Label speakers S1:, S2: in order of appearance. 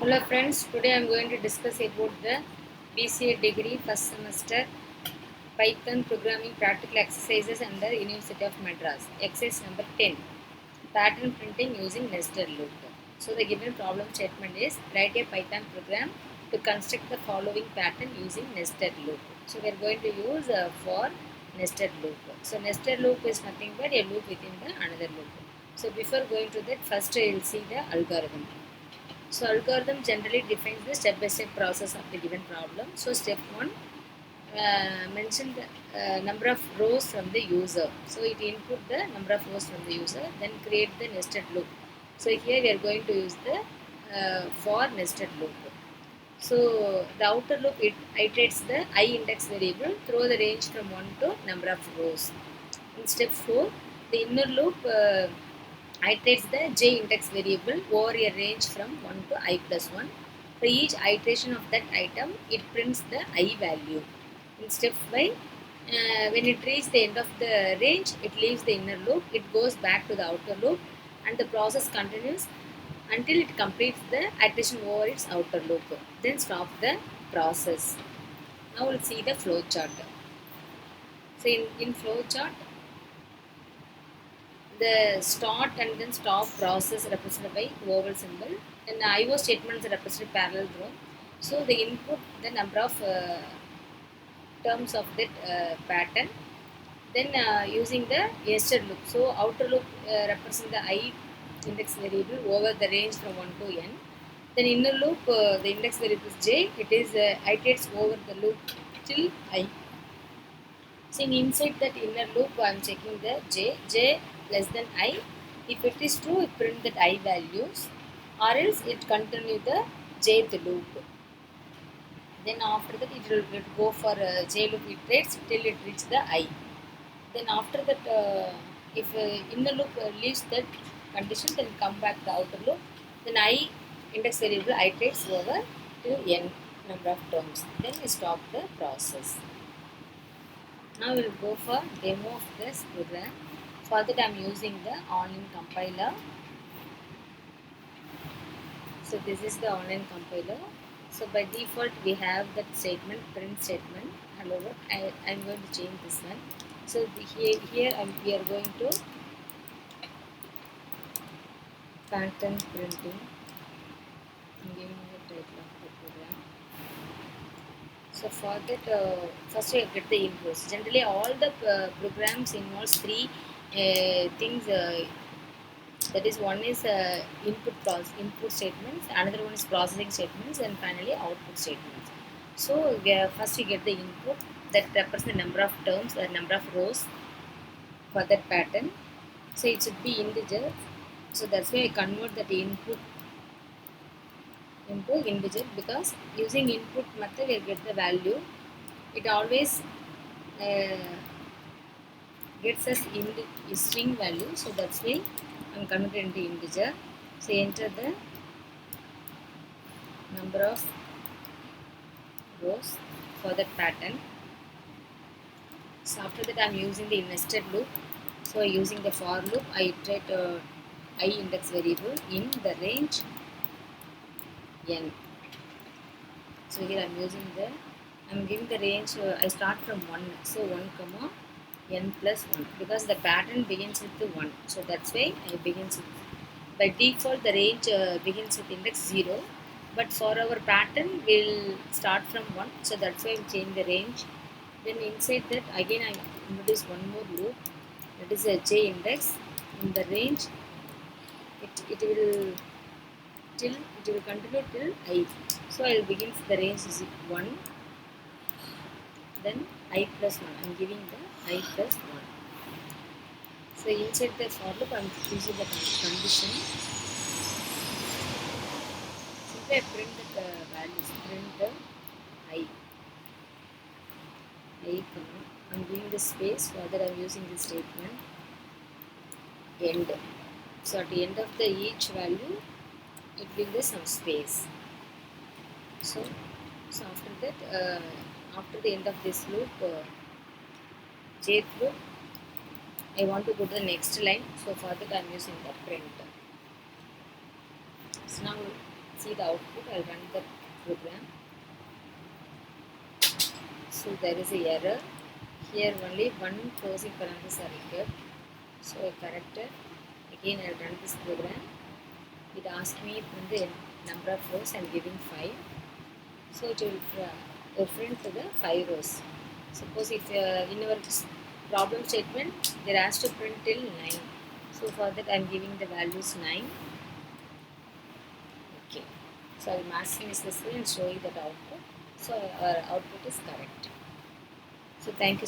S1: Hello friends, today I am going to discuss about the BCA degree first semester Python programming practical exercises under University of Madras. Exercise number 10. Pattern printing using nested loop. So the given problem statement is write a Python program to construct the following pattern using nested loop. So we are going to use for nested loop. So nested loop is nothing but a loop within the another loop. So before going to that, first we will see the algorithm. So algorithm generally defines the step-by-step process of the given problem. So step 1, mention the number of rows from the user. So it input the number of rows from the user, then create the nested loop. So here we are going to use the for nested loop. So the outer loop, it iterates the I index variable through the range from 1 to number of rows. In step 4, the inner loop iterates the j index variable over a range from 1 to I plus 1. For each iteration of that item, it prints the I value. In step 5, when it reaches the end of the range, it leaves the inner loop, it goes back to the outer loop, and the process continues until it completes the iteration over its outer loop. Then stop the process. Now we'll see the flow chart. So in flow chart, the start and then stop process represented by oval symbol, and the IO statements are represented parallel row. So the input the number of terms of that pattern, then using the nested loop. So outer loop represents the I index variable over the range from 1 to n. Then inner loop, the index variable is j, it is iterates over the loop till I. So inside that inner loop, I am checking the j less than I. If it is true, it print that I values, or else it continue the jth loop. Then after that, it will go for j loop iterates till it reach the I. Then after that, if inner loop leaves that condition, then come back the outer loop. Then I index variable iterates over till n number of terms. Then we stop the process. Now we will go for demo of this program. For that I am using the online compiler. So this is the online compiler. So by default we have that statement, print statement. Hello world. I am going to change this one. So here we are going to pattern printing. I am giving the title of the program. So for that, first we get the inputs. Generally, all the programs involves three things. That is, one is input statements, another one is processing statements, and finally output statements. So first we get the input that represents the number of terms, the number of rows for that pattern. So it should be integer. So that's why I convert that input into integer, because using input method we get the value. It always gets us in string value, so that's why I'm converted into integer. So enter the number of rows for that pattern. So after that I'm using the nested loop. So using the for loop, I iterate I index variable in the range n. So here I'm giving the range, I start from 1, so 1 comma n plus 1, because the pattern begins with the 1, so that's why I begins with. By default the range begins with index 0, but for our pattern we'll start from 1, so that's why I change the range. Then inside that again I introduce one more loop, that is a j index in the range. It will continue till I. So I will begin the range is 1, then I plus 1. I am giving the I plus 1. So inside the for loop I am using the condition. Simply I print the values, print the I comma. I am giving the space, further I am using the statement end. So at the end of the each value it will be some space. So after that, after the end of this loop, jth loop, I want to go to the next line. So for that I am using the print. So now see the output. I'll run the program. So there is a error. Here only one closing parenthesis are required. So I corrected. Again I'll run this program. It asks me from the number of rows. I'm giving 5. So it will refer to the 5 rows. Suppose if in our problem statement they're asked to print till 9. So for that I'm giving the values 9. Okay. So I'll maximize this way and show you that output. So our output is correct. So thank you.